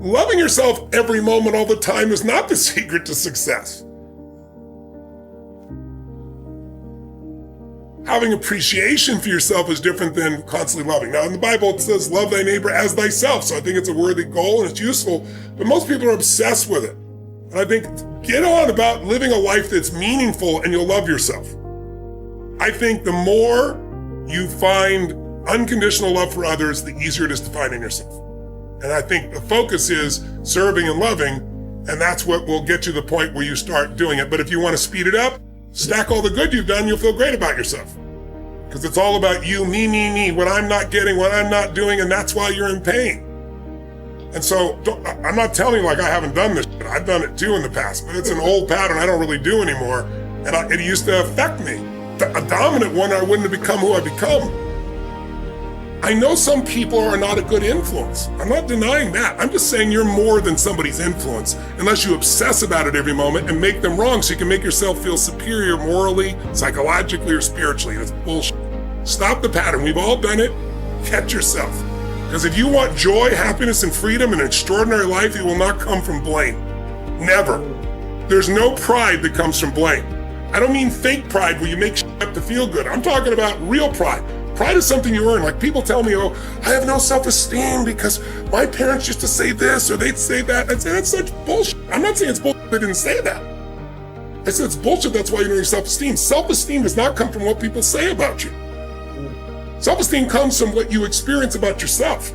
Loving yourself every moment all the time is not the secret to success. Having appreciation for yourself is different than constantly loving. Now in the Bible it says, love thy neighbor as thyself. So I think it's a worthy goal and it's useful, but most people are obsessed with it. And I think get on about living a life that's meaningful and you'll love yourself. I think the more you find unconditional love for others, the easier it is to find in yourself. And I think the focus is serving and loving, and that's what will get you to the point where you start doing it. But if you want to speed it up, stack all the good you've done, you'll feel great about yourself. Because it's all about you, me, what I'm not getting, what I'm not doing, and that's why you're in pain. And so I'm not telling you like I haven't done this shit. I've done it too in the past, but it's an old pattern I don't really do anymore. And it used to affect me. A dominant one, I wouldn't have become who I've become. I know some people are not a good influence. I'm not denying that. I'm just saying you're more than somebody's influence unless you obsess about it every moment and make them wrong so you can make yourself feel superior morally, psychologically, or spiritually. That's bullshit. Stop the pattern. We've all done it. Catch yourself. Because if you want joy, happiness, and freedom in an extraordinary life, it will not come from blame. Never. There's no pride that comes from blame. I don't mean fake pride where you make shit up to feel good. I'm talking about real pride. Pride is something you earn. Like people tell me, oh, I have no self-esteem because my parents used to say this or they'd say that. I say that's such bullshit. I'm not saying it's bullshit they didn't say that. I said it's bullshit, that's why you don't have self-esteem. Self-esteem does not come from what people say about you. Self-esteem comes from what you experience about yourself.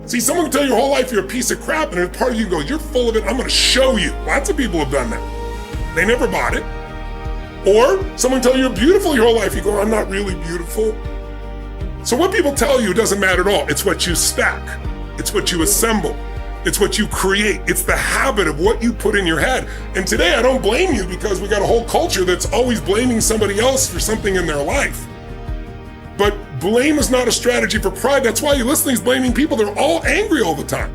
See, someone can tell you your whole life you're a piece of crap and a part of you go, you're full of it, I'm gonna show you. Lots of people have done that. They never bought it. Or someone tell you you're beautiful your whole life, you go, I'm not really beautiful. So what people tell you doesn't matter at all. It's what you stack. It's what you assemble. It's what you create. It's the habit of what you put in your head. And today I don't blame you because we got a whole culture that's always blaming somebody else for something in their life. But blame is not a strategy for pride. That's why you listen to these blaming people. They're all angry all the time.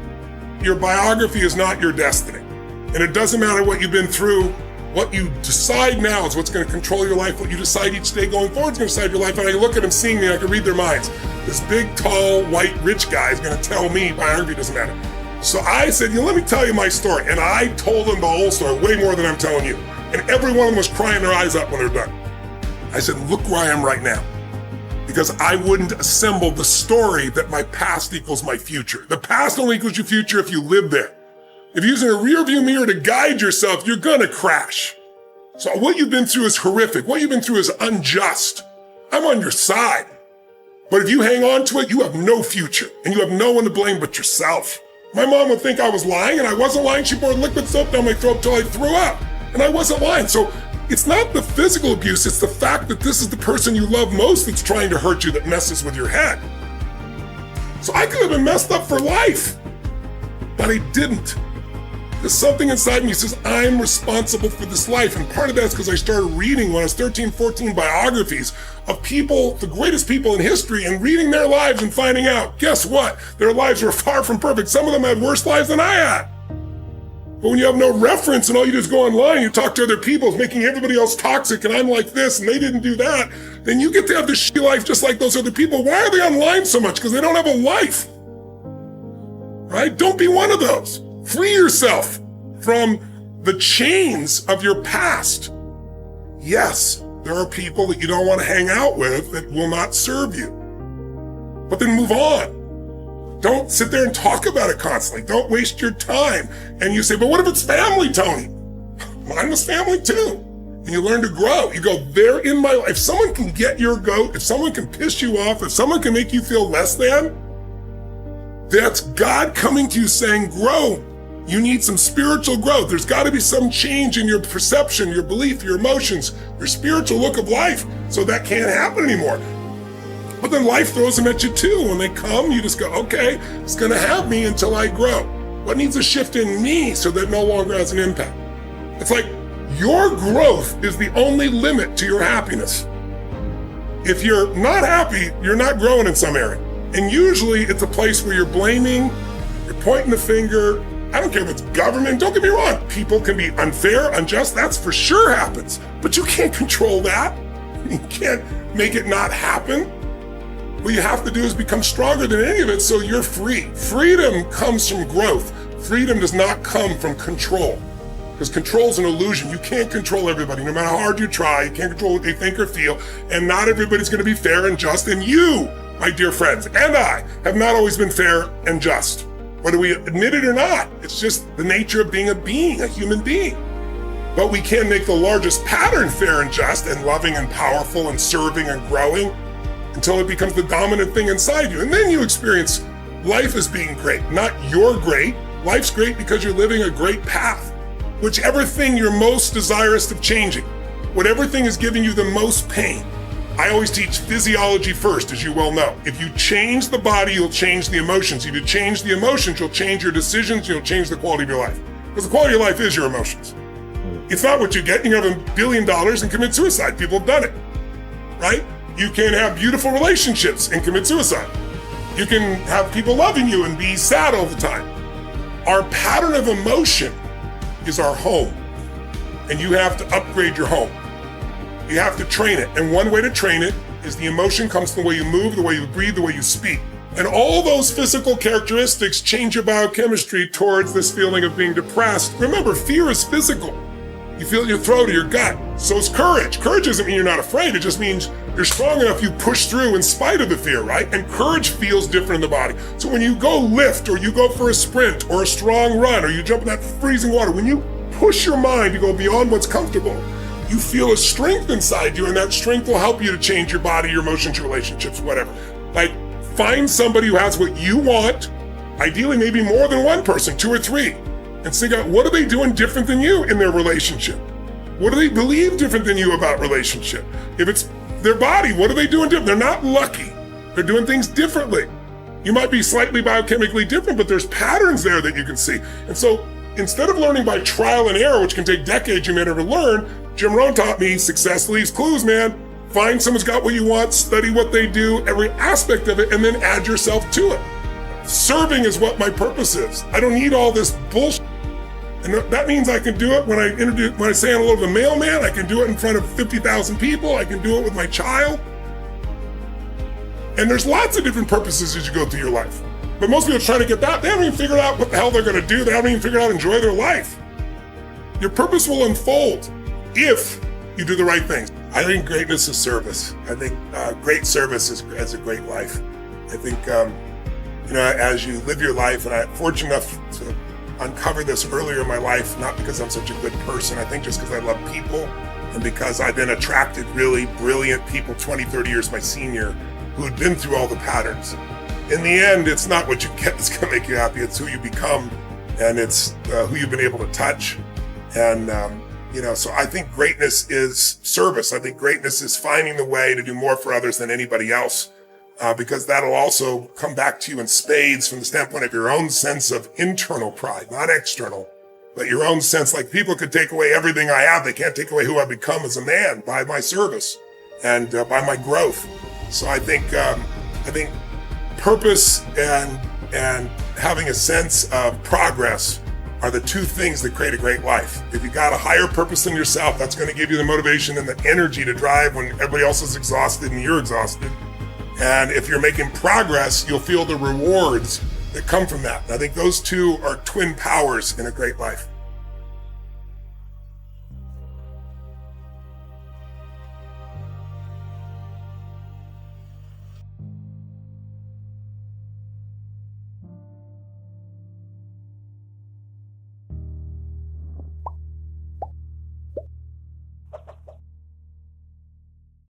Your biography is not your destiny. And it doesn't matter what you've been through. What you decide now is what's going to control your life. What you decide each day going forward is going to decide your life. And I look at them seeing me, I can read their minds. This big, tall, white, rich guy is going to tell me biography doesn't matter. So I said, let me tell you my story. And I told them the whole story, way more than I'm telling you. And every one of them was crying their eyes up when they're done. I said, look where I am right now. Because I wouldn't assemble the story that my past equals my future. The past only equals your future if you live there. If you're using a rear view mirror to guide yourself, you're gonna crash. So what you've been through is horrific. What you've been through is unjust. I'm on your side. But if you hang on to it, you have no future and you have no one to blame but yourself. My mom would think I was lying and I wasn't lying. She poured liquid soap down my throat till I threw up and I wasn't lying. So it's not the physical abuse, it's the fact that this is the person you love most that's trying to hurt you that messes with your head. So I could have been messed up for life, but I didn't. There's something inside me that says, I'm responsible for this life. And part of that is because I started reading when I was 13, 14 biographies of people, the greatest people in history, and reading their lives and finding out, guess what? Their lives were far from perfect. Some of them had worse lives than I had. But when you have no reference and all you do is go online, you talk to other people, it's making everybody else toxic and I'm like this and they didn't do that, then you get to have this shitty life just like those other people. Why are they online so much? Because they don't have a life. Right? Don't be one of those. Free yourself from the chains of your past. Yes, there are people that you don't want to hang out with that will not serve you. But then move on. Don't sit there and talk about it constantly. Don't waste your time. And you say, but what if it's family, Tony? Mine was family too. And you learn to grow. You go, they're in my life. If someone can get your goat, if someone can piss you off, if someone can make you feel less than, that's God coming to you saying, grow. You need some spiritual growth. There's got to be some change in your perception, your belief, your emotions, your spiritual look of life. So that can't happen anymore. But then life throws them at you too. When they come, you just go, okay, it's going to have me until I grow. What needs a shift in me so that it no longer has an impact? It's like your growth is the only limit to your happiness. If you're not happy, you're not growing in some area. And usually it's a place where you're blaming, you're pointing the finger. I don't care if it's government, don't get me wrong. People can be unfair, unjust, that's for sure happens. But you can't control that. You can't make it not happen. What you have to do is become stronger than any of it so you're free. Freedom comes from growth. Freedom does not come from control, because control is an illusion. You can't control everybody. No matter how hard you try, you can't control what they think or feel, and not everybody's going to be fair and just. And you, my dear friends, and I have not always been fair and just, whether we admit it or not. It's just the nature of being, a human being. But we can make the largest pattern fair and just and loving and powerful and serving and growing until it becomes the dominant thing inside you. And then you experience life as being great, not you're great. Life's great because you're living a great path. Whichever thing you're most desirous of changing, whatever thing is giving you the most pain. I always teach physiology first, as you well know. If you change the body, you'll change the emotions. If you change the emotions, you'll change your decisions, you'll change the quality of your life. Because the quality of your life is your emotions. It's not what you get. You can have $1 billion and commit suicide. People have done it, right? You can have beautiful relationships and commit suicide. You can have people loving you and be sad all the time. Our pattern of emotion is our home, and you have to upgrade your home. You have to train it, and one way to train it is the emotion comes from the way you move, the way you breathe, the way you speak. And all those physical characteristics change your biochemistry towards this feeling of being depressed. Remember, fear is physical. You feel it in your throat or your gut. So is courage. Courage doesn't mean you're not afraid. It just means you're strong enough, you push through in spite of the fear, right? And courage feels different in the body. So when you go lift, or you go for a sprint, or a strong run, or you jump in that freezing water, when you push your mind to go beyond what's comfortable, you feel a strength inside you, and that strength will help you to change your body, your emotions, your relationships, whatever. Like, find somebody who has what you want, ideally maybe more than one person, 2 or 3, and think out, what are they doing different than you in their relationship? What do they believe different than you about relationship? If it's their body, what are they doing different? They're not lucky. They're doing things differently. You might be slightly biochemically different, but there's patterns there that you can see. And so instead of learning by trial and error, which can take decades you may never learn, Jim Rohn taught me success leaves clues, man. Find someone's got what you want, study what they do, every aspect of it, and then add yourself to it. Serving is what my purpose is. I don't need all this bullshit. And that means I can do it when I say hello to the mailman. I can do it in front of 50,000 people. I can do it with my child. And there's lots of different purposes as you go through your life. But most people are trying to get that. They haven't even figured out what the hell they're going to do. They haven't even figured out how to enjoy their life. Your purpose will unfold if you do the right things. I think greatness is service. I think great service is a great life. I think, as you live your life, and I'm fortunate enough to uncover this earlier in my life, not because I'm such a good person, I think just because I love people, and because I've been attracted really brilliant people 20, 30 years my senior who had been through all the patterns. In the end, it's not what you get that's going to make you happy, it's who you become, and it's who you've been able to touch. And, so I think greatness is service. I think greatness is finding the way to do more for others than anybody else. Because that'll also come back to you in spades from the standpoint of your own sense of internal pride, not external, but your own sense. Like, people could take away everything I have. They can't take away who I've become as a man by my service and by my growth. So I think purpose and having a sense of progress are the two things that create a great life. If you got a higher purpose than yourself, that's going to give you the motivation and the energy to drive when everybody else is exhausted and you're exhausted. And if you're making progress, you'll feel the rewards that come from that. And I think those two are twin powers in a great life.